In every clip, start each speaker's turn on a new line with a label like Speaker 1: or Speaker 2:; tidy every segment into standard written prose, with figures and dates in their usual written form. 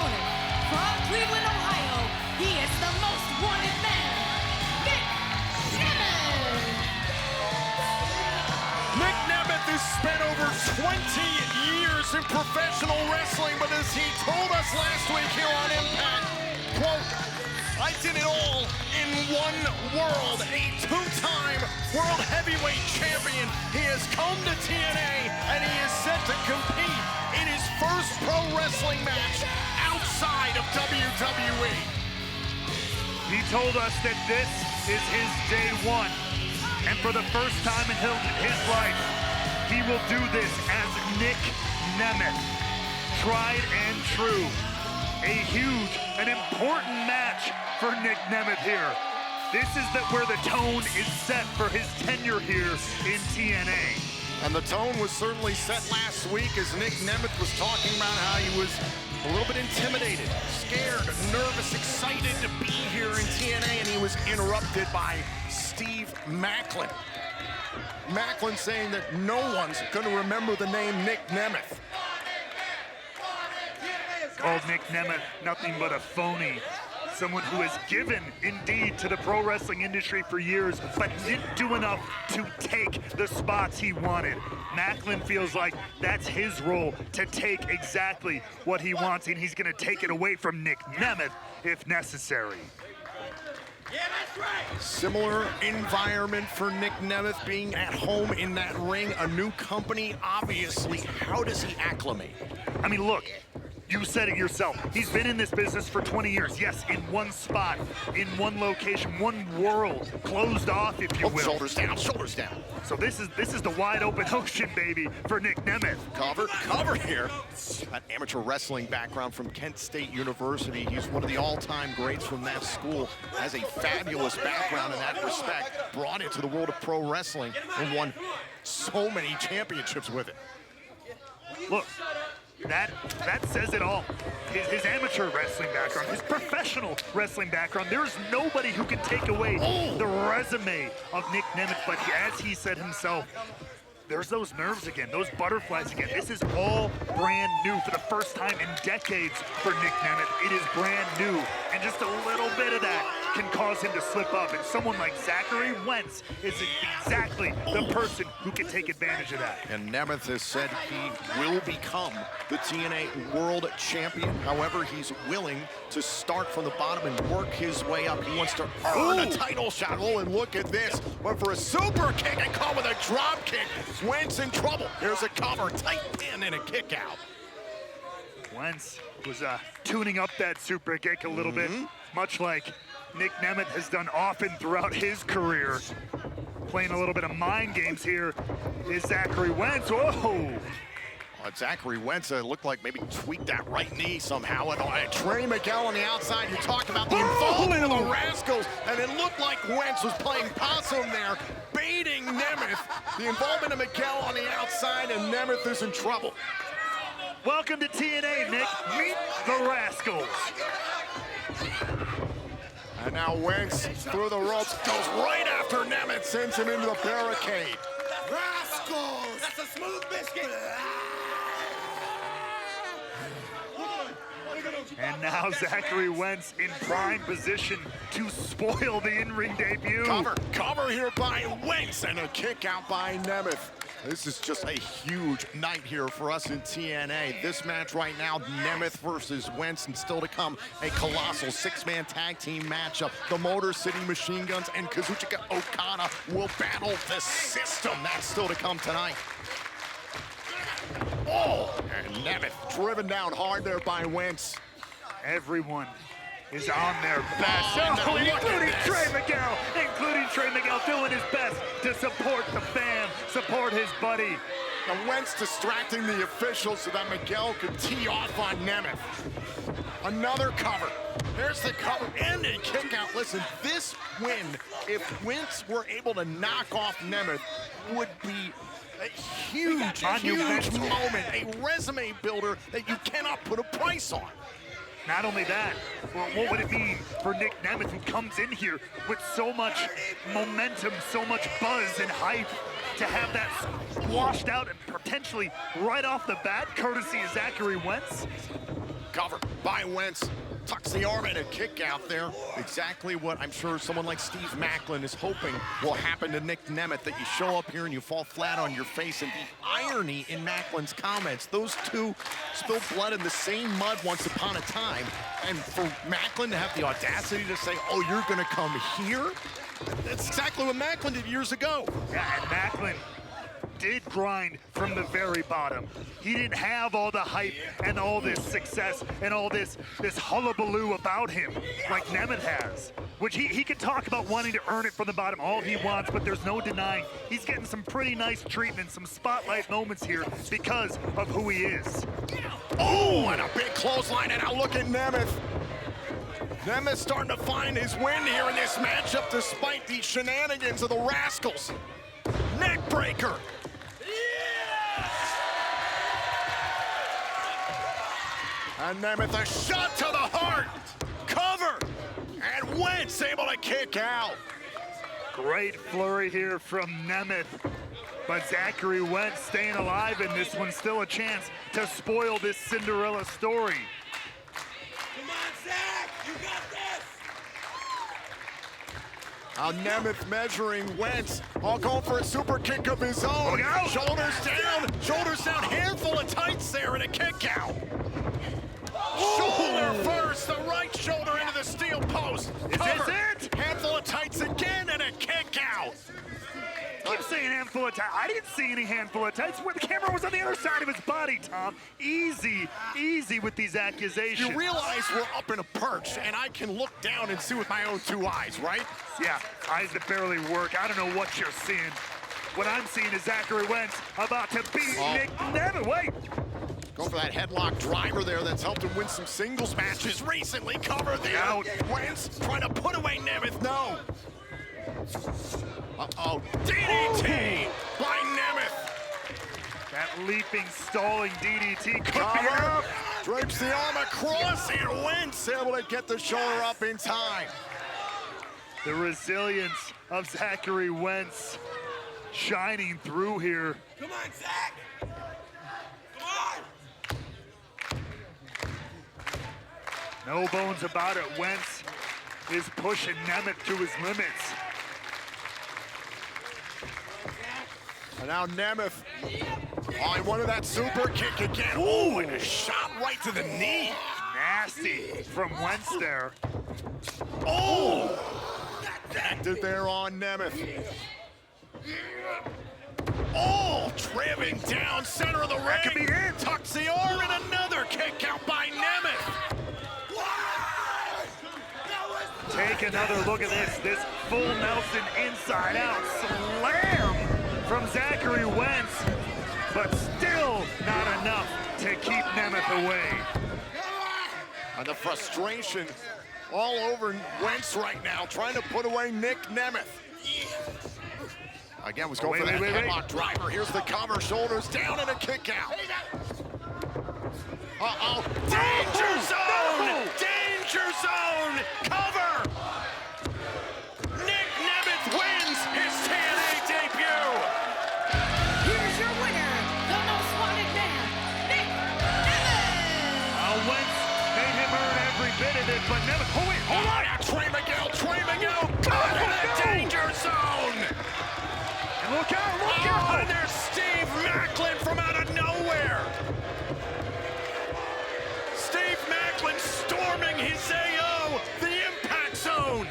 Speaker 1: opponent, from Cleveland, Ohio, he is the most wanted man, Nic Nemeth!
Speaker 2: Nic Nemeth has spent over 20 years in professional wrestling, but as he told us last week here on iMPACT, quote, I did it all in one world. A two-time world heavyweight champion. He has come to TNA and he is set to compete in his first pro wrestling match outside of WWE.
Speaker 3: He told us that this is his day one. And for the first time in his life, he will do this as Nic Nemeth. Tried and true. A huge and important match for Nic Nemeth here. This is where the tone is set for his tenure here in TNA.
Speaker 2: And the tone was certainly set last week as Nic Nemeth was talking about how he was a little bit intimidated, scared, nervous, excited to be here in TNA, and he was interrupted by Steve Maclin. Maclin saying that no one's going to remember the name Nic Nemeth.
Speaker 3: Called Nic Nemeth nothing but a phony. Someone who has given, indeed, to the pro wrestling industry for years, but didn't do enough to take the spots he wanted. Maclin feels like that's his role, to take exactly what he wants, and he's gonna take it away from Nic Nemeth if necessary.
Speaker 1: Yeah, that's right.
Speaker 2: Similar environment for Nic Nemeth, being at home in that ring, a new company, obviously. How does he acclimate?
Speaker 3: I mean, look, you said it yourself. He's been in this business for 20 years. Yes, in one spot, in one location, one world, closed off, if you will.
Speaker 2: Shoulders down, shoulders down.
Speaker 3: So this is the wide open ocean, baby, for Nic Nemeth.
Speaker 2: Cover here. An amateur wrestling background from Kent State University. He's one of the all-time greats from that school. Has a fabulous background in that respect. Brought it to the world of pro wrestling and won so many championships with it.
Speaker 3: Look, that says it all. His amateur wrestling background, his professional wrestling background, there's nobody who can take away the resume of Nic Nemeth, but as he said himself, there's those nerves again, those butterflies again. This is all brand new for the first time in decades for Nic Nemeth. It is brand new, and just a little bit of that can cause him to slip up, and someone like Zachary Wentz is exactly the person who can take advantage of that.
Speaker 2: And Nemeth has said he will become the TNA World Champion. However, he's willing to start from the bottom and work his way up. He wants to earn a title shot. Oh, and look at this. Went for a super kick and caught with a drop kick. Wentz in trouble. There's a cover, tight pin, and a kick out.
Speaker 3: Wentz was tuning up that super kick a little bit, much like Nic Nemeth has done often throughout his career. Playing a little bit of mind games here is Zachary Wentz. Whoa!
Speaker 2: Zachary Wentz looked like maybe tweaked that right knee somehow. And Trey Miguel on the outside, you talk about the involvement of the Rascalz, and it looked like Wentz was playing possum there, baiting Nemeth. The involvement of Miguel on the outside, and Nemeth is in trouble.
Speaker 3: Welcome to TNA, Nick. Meet the Rascalz.
Speaker 2: And now Wentz through the ropes, goes right after Nemeth, sends him into the barricade.
Speaker 1: Rascalz! That's a smooth biscuit!
Speaker 3: And now Zachary Wentz in prime position to spoil the in-ring debut.
Speaker 2: Cover here by Wentz, and a kick out by Nemeth. This is just a huge night here for us in TNA. This match right now, Nemeth versus Wentz, and still to come, a colossal six-man tag team matchup. The Motor City Machine Guns and Kazuchika Okada will battle the system. That's still to come tonight. Oh, and Nemeth driven down hard there by Wentz.
Speaker 3: Everyone is on their best, including Trey Miguel doing his best to support the fam, support his buddy.
Speaker 2: And Wentz distracting the officials so that Miguel could tee off on Nemeth. Another cover. There's the cover and a kick out. Listen, this win, if Wentz were able to knock off Nemeth, would be a huge moment, a resume builder that you cannot put a price on.
Speaker 3: Not only that, well, what would it mean for Nic Nemeth, who comes in here with so much momentum, so much buzz and hype, to have that washed out and potentially right off the bat, courtesy of Zachary Wentz?
Speaker 2: Cover by Wentz. Tucks the arm and a kick out there. Exactly what I'm sure someone like Steve Macklin is hoping will happen to Nic Nemeth, that you show up here and you fall flat on your face. And the irony in Macklin's comments, those two spilled blood in the same mud once upon a time. And for Macklin to have the audacity to say, oh, you're gonna come here? That's exactly what Macklin did years ago.
Speaker 3: Yeah, and Macklin did grind from the very bottom. He didn't have all the hype and all this success and all this hullabaloo about him like Nemeth has, which he can talk about wanting to earn it from the bottom all he wants, but there's no denying he's getting some pretty nice treatment, some spotlight moments here because of who he is.
Speaker 2: Oh, and a big clothesline, and now look at Nemeth. Nemeth starting to find his win here in this matchup despite the shenanigans of the Rascalz. Neck breaker. And Nemeth, a shot to the heart. Cover. And Wentz able to kick out.
Speaker 3: Great flurry here from Nemeth. But Zachary Wentz staying alive in this one, still a chance to spoil this Cinderella story.
Speaker 4: Come on, Zach, you got this.
Speaker 2: Now Nemeth measuring Wentz, all going for a super kick of his own.
Speaker 3: Look out.
Speaker 2: Shoulders down, handful of tights there and a kick out. Shoulder first, the right shoulder into the steel post.
Speaker 3: Is
Speaker 2: Cover.
Speaker 3: this it?
Speaker 2: Handful of tights again and a kick out.
Speaker 3: Keep saying handful of tights. I didn't see any handful of tights. Where the camera was on the other side of his body, Tom. Easy with these accusations.
Speaker 2: You realize we're up in a perch and I can look down and see with my own two eyes, right?
Speaker 3: Yeah, eyes that barely work. I don't know what you're seeing. What I'm seeing is Zachary Wentz about to beat Nic Nemeth. Wait.
Speaker 2: Go for that headlock driver there that's helped him win some singles matches recently. Cover there.
Speaker 3: Out.
Speaker 2: Wentz trying to put away Nemeth. No. Uh-oh. DDT by Nemeth.
Speaker 3: That leaping, stalling DDT could be
Speaker 2: Cover.
Speaker 3: up.
Speaker 2: Drapes the arm across and Wentz able to get the shoulder up in time.
Speaker 3: The resilience of Zachary Wentz shining through here.
Speaker 4: Come on, Zach. Come on.
Speaker 3: No bones about it. Wentz is pushing Nemeth to his limits.
Speaker 2: And now Nemeth. Oh, he wanted that super kick again. Ooh, and a shot right to the knee.
Speaker 3: Nasty from Wentz there.
Speaker 2: Oh! Connected there on Nemeth. Oh, driving down center of the ring.
Speaker 3: could be it.
Speaker 2: Tucks the arm and another kick out by Nemeth.
Speaker 3: Take another look at this. This full Nelson inside out slam from Zachary Wentz, but still not enough to keep Nemeth away.
Speaker 2: And the frustration all over Wentz right now, trying to put away Nic Nemeth. Again, was going for that headlock driver. Here's the cover, shoulders down and a kick out. Uh-oh, danger zone!
Speaker 3: No!
Speaker 2: Danger zone! Cover! Nic Nemeth wins his TNA debut!
Speaker 1: Here's your winner, the most wanted man, Nic Nemeth.
Speaker 3: Wentz made him earn every bit of it, but Nemeth, hold on!
Speaker 2: Now Trey Miguel, caught in the danger zone!
Speaker 3: And look out, look
Speaker 2: Oh,
Speaker 3: out!
Speaker 2: and there's Steve Macklin from out of nowhere! Steve Macklin storming his AO, the impact zone!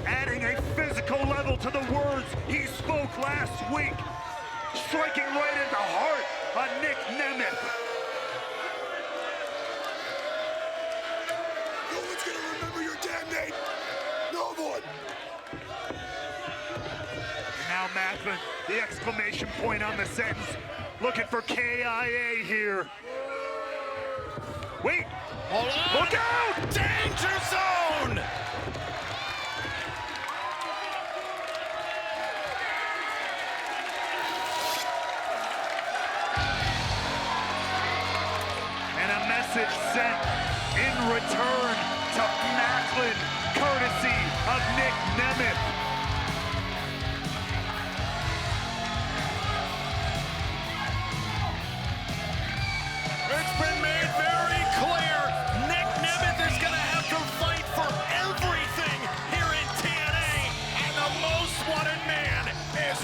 Speaker 3: Adding a physical level to the words he spoke last week, striking right in the heart of Nic Nemeth.
Speaker 4: No one's gonna remember your damn name. No one.
Speaker 3: And now Macklin, the exclamation point on the sentence, looking for KIA here. Wait,
Speaker 2: Hold on!
Speaker 3: look out!
Speaker 2: Danger zone!
Speaker 3: And a message sent in return to Macklin, courtesy of Nic Nemeth.
Speaker 2: It's been made very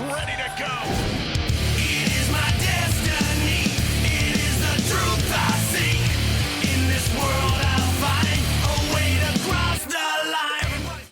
Speaker 2: ready to go.